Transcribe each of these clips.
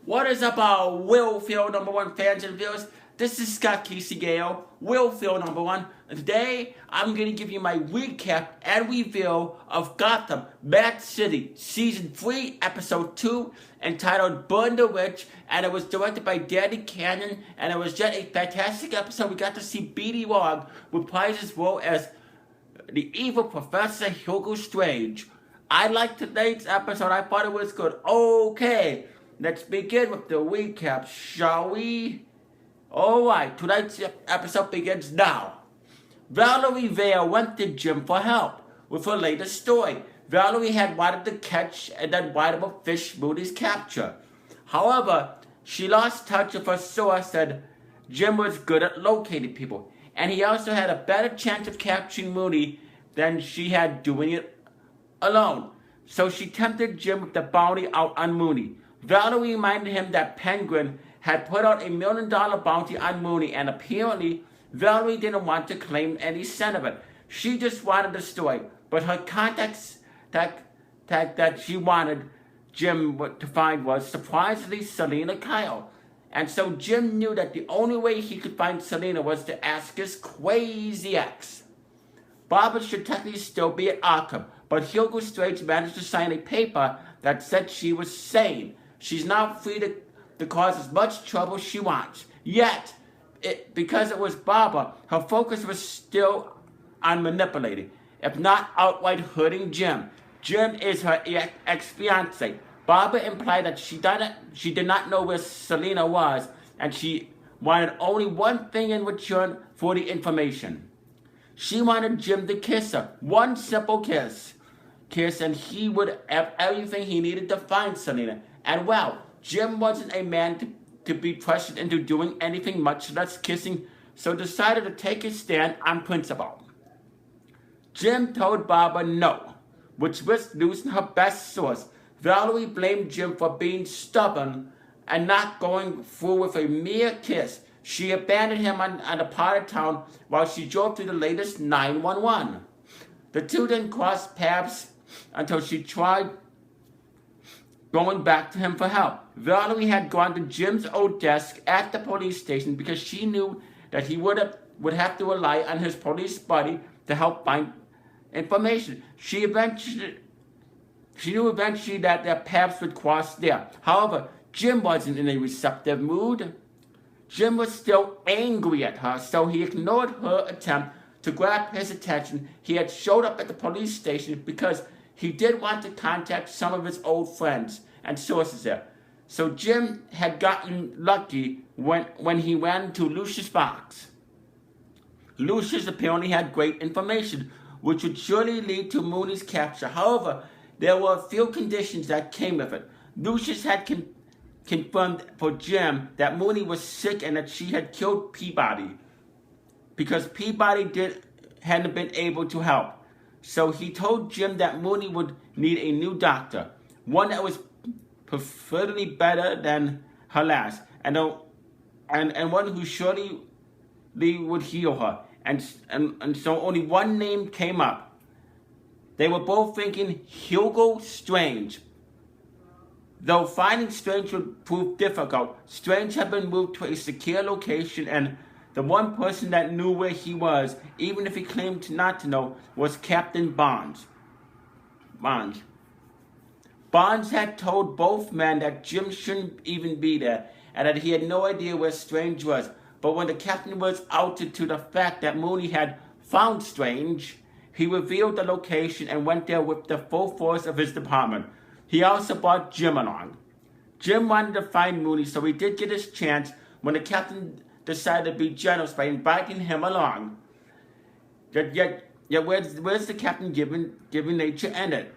What is up, our Will Feel number one fans and viewers? This is Scott Casey Gale, Will Feel number one. And today, I'm going to give you my recap and review of Gotham Mad City, Season 3, Episode 2, entitled Burn the Witch, and it was directed by Danny Cannon, and it was just a fantastic episode. We got to see B.D. Wong reprise his role as the evil Professor Hugo Strange. I liked today's episode. I thought it was good. Okay, let's begin with the recap, shall we? Alright, tonight's episode begins now. Valerie Vale went to Jim for help with her latest story. Valerie had wanted to catch and then write up a fish Moody's capture. However, she lost touch with her source, and Jim was good at locating people, and he also had a better chance of capturing Moody than she had doing it alone. So she tempted Jim with the bounty out on Mooney. Valerie reminded him that Penguin had put out $1 million bounty on Mooney, and apparently Valerie didn't want to claim any cent of it. She just wanted the story, but her contacts that she wanted Jim to find was surprisingly Selena Kyle. And so Jim knew that the only way he could find Selena was to ask his crazy ex. Barbara should technically still be at Arkham, but Hugo Strange managed to sign a paper that said she was sane. She's now free to cause as much trouble she wants. Yet, because it was Barbara, her focus was still on manipulating, if not outright hurting Jim. Jim is her ex-fiancé. Barbara implied that she did not know where Selena was, and she wanted only one thing in return for the information. She wanted Jim to kiss her. One simple kiss, and he would have everything he needed to find Selena. And well, Jim wasn't a man to be pressured into doing anything, much less kissing, so decided to take his stand on principle. Jim told Barbara no, which risked losing her best source. Valerie blamed Jim for being stubborn and not going through with a mere kiss. She abandoned him on a part of town while she drove to the latest 911. The two didn't cross paths until she tried going back to him for help. Valerie had gone to Jim's old desk at the police station because she knew that he would have to rely on his police buddy to help find information. She knew eventually that their paths would cross there. However, Jim wasn't in a receptive mood. Jim was still angry at her, so he ignored her attempt to grab his attention. He had showed up at the police station because he did want to contact some of his old friends and sources there. So Jim had gotten lucky when he ran into Lucius Fox. Lucius apparently had great information, which would surely lead to Mooney's capture. However, there were a few conditions that came with it. Lucius had confirmed for Jim that Mooney was sick and that she had killed Peabody because Peabody hadn't been able to help. So he told Jim that Mooney would need a new doctor, one that was preferably better than her last, and one who surely would heal her. And so only one name came up. They were both thinking Hugo Strange. Though finding Strange would prove difficult, Strange had been moved to a secure location, and the one person that knew where he was, even if he claimed not to know, was Captain Barnes. Barnes had told both men that Jim shouldn't even be there, and that he had no idea where Strange was. But when the captain was outed to the fact that Mooney had found Strange, he revealed the location and went there with the full force of his department. He also brought Jim along. Jim wanted to find Mooney, so he did get his chance when the captain decided to be generous by inviting him along. Yet where's the captain given nature ended?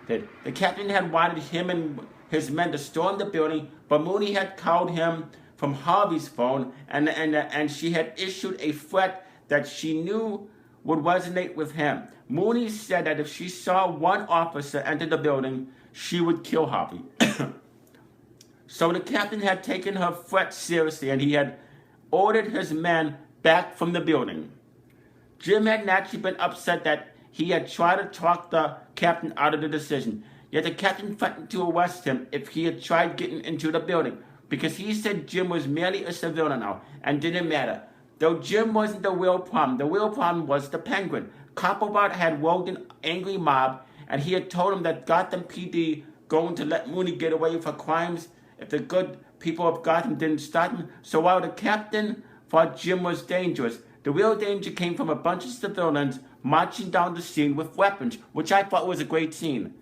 The captain had wanted him and his men to storm the building, but Mooney had called him from Harvey's phone, and she had issued a threat that she knew would resonate with him. Mooney said that if she saw one officer enter the building, she would kill Harvey. So the captain had taken her threat seriously, and he had ordered his men back from the building. Jim had naturally been upset that he had tried to talk the captain out of the decision. Yet the captain threatened to arrest him if he had tried getting into the building, because he said Jim was merely a civilian now and didn't matter. Though Jim wasn't the real problem was the Penguin. Copperbot had woke an angry mob, and he had told him that Gotham PD going to let Mooney get away for crimes if the good people of Gotham didn't stop him. So while the captain thought Jim was dangerous, the real danger came from a bunch of civilians marching down the scene with weapons, which I thought was a great scene.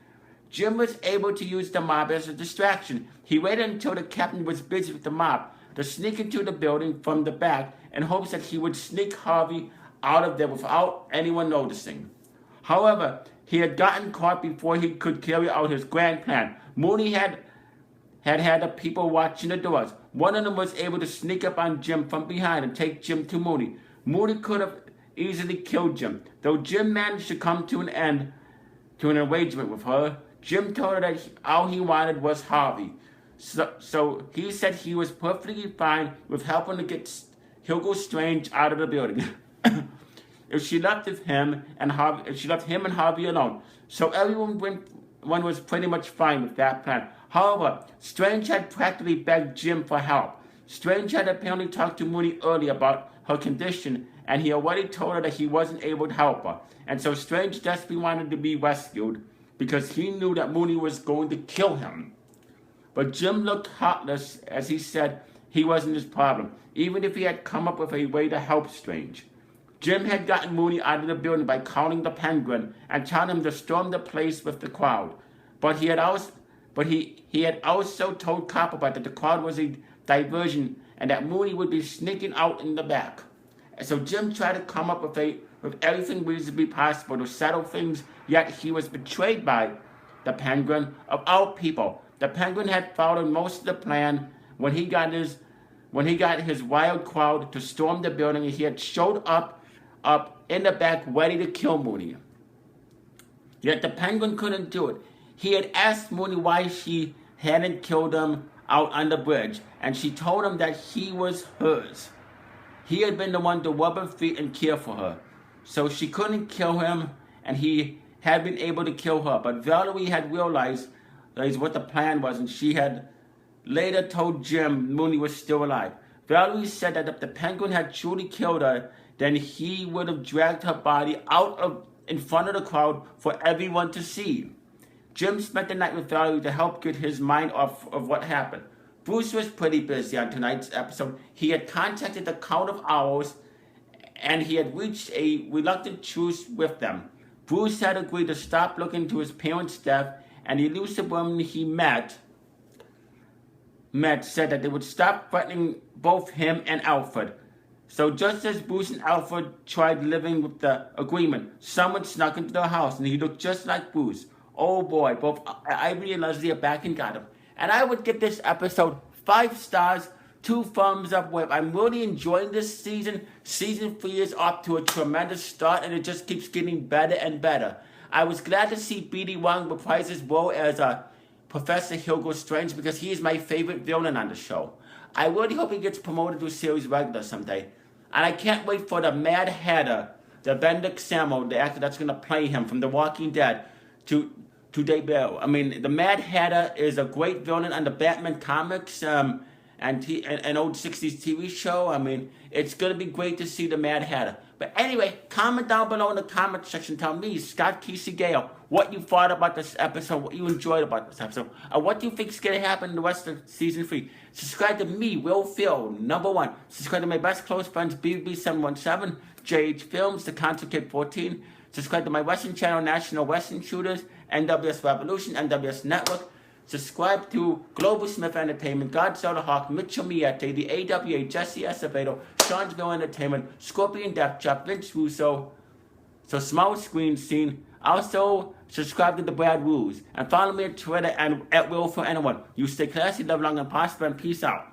Jim was able to use the mob as a distraction. He waited until the captain was busy with the mob to sneak into the building from the back in hopes that he would sneak Harvey out of there without anyone noticing. However, he had gotten caught before he could carry out his grand plan. Mooney had the people watching the doors. One of them was able to sneak up on Jim from behind and take Jim to Mooney. Mooney could have easily killed Jim, though Jim managed to come to an arrangement with her. Jim told her that all he wanted was Harvey. So he said he was perfectly fine with helping to get Hugo Strange out of the building. if she left him and Harvey alone. So everyone was pretty much fine with that plan. However, Strange had practically begged Jim for help. Strange had apparently talked to Mooney earlier about her condition, and he already told her that he wasn't able to help her. And so Strange desperately wanted to be rescued because he knew that Mooney was going to kill him. But Jim looked heartless as he said he wasn't his problem, even if he had come up with a way to help Strange. Jim had gotten Mooney out of the building by calling the Penguin and telling him to storm the place with the crowd. But he had also told Copperbot that the crowd was a diversion and that Mooney would be sneaking out in the back. And so Jim tried to come up with everything reasonably possible to settle things, yet he was betrayed by the Penguin of all people. The Penguin had followed most of the plan when he got his wild crowd to storm the building, and he had showed up in the back ready to kill Mooney. Yet the Penguin couldn't do it. He had asked Mooney why she hadn't killed him out on the bridge, and she told him that he was hers. He had been the one to rub her feet and care for her. So she couldn't kill him, and he had been able to kill her. But Valerie had realized what the plan was, and she had later told Jim Mooney was still alive. Valerie said that if the Penguin had truly killed her, then he would have dragged her body in front of the crowd for everyone to see. Jim spent the night with Valerie to help get his mind off of what happened. Bruce was pretty busy on tonight's episode. He had contacted the Count of Owls, and he had reached a reluctant truce with them. Bruce had agreed to stop looking into his parents' death, and the elusive woman he met said that they would stop threatening both him and Alfred. So just as Bruce and Alfred tried living with the agreement, someone snuck into their house, and he looked just like Bruce. Oh boy, both Ivory and Leslie are back in Gotham. And I would give this episode 5 stars, 2 thumbs up. I'm really enjoying this season. Season 3 is off to a tremendous start, and it just keeps getting better and better. I was glad to see B.D. Wong reprise his role as Professor Hugo Strange because he is my favorite villain on the show. I really hope he gets promoted to series regular someday. And I can't wait for the Mad Hatter, the Benedict Samo, the actor that's going to play him from The Walking Dead, to debut. I mean, the Mad Hatter is a great villain on the Batman comics and an old 60s TV show. I mean, it's going to be great to see the Mad Hatter. But anyway, comment down below in the comment section. Tell me, Scott Kesey Gale, what you thought about this episode, what you enjoyed about this episode, and what you think is going to happen in the rest of season 3. Subscribe to me, Will Phil, #1. Subscribe to my best close friends, BB717, JH Films, The Concert Kid 14. Subscribe to my Western channel, National Western Shooters, NWS Revolution, NWS Network. Subscribe to Global Smith Entertainment, Godzilla Hawk, Mitchell Miette, the AWA, Jesse Acevedo, Seansville Entertainment, Scorpion Death Trap, Vince Russo, so Small Screen Scene. Also, subscribe to the Brad Rules. And follow me on Twitter and at Will for anyone. You stay classy, live long and prosper, and peace out.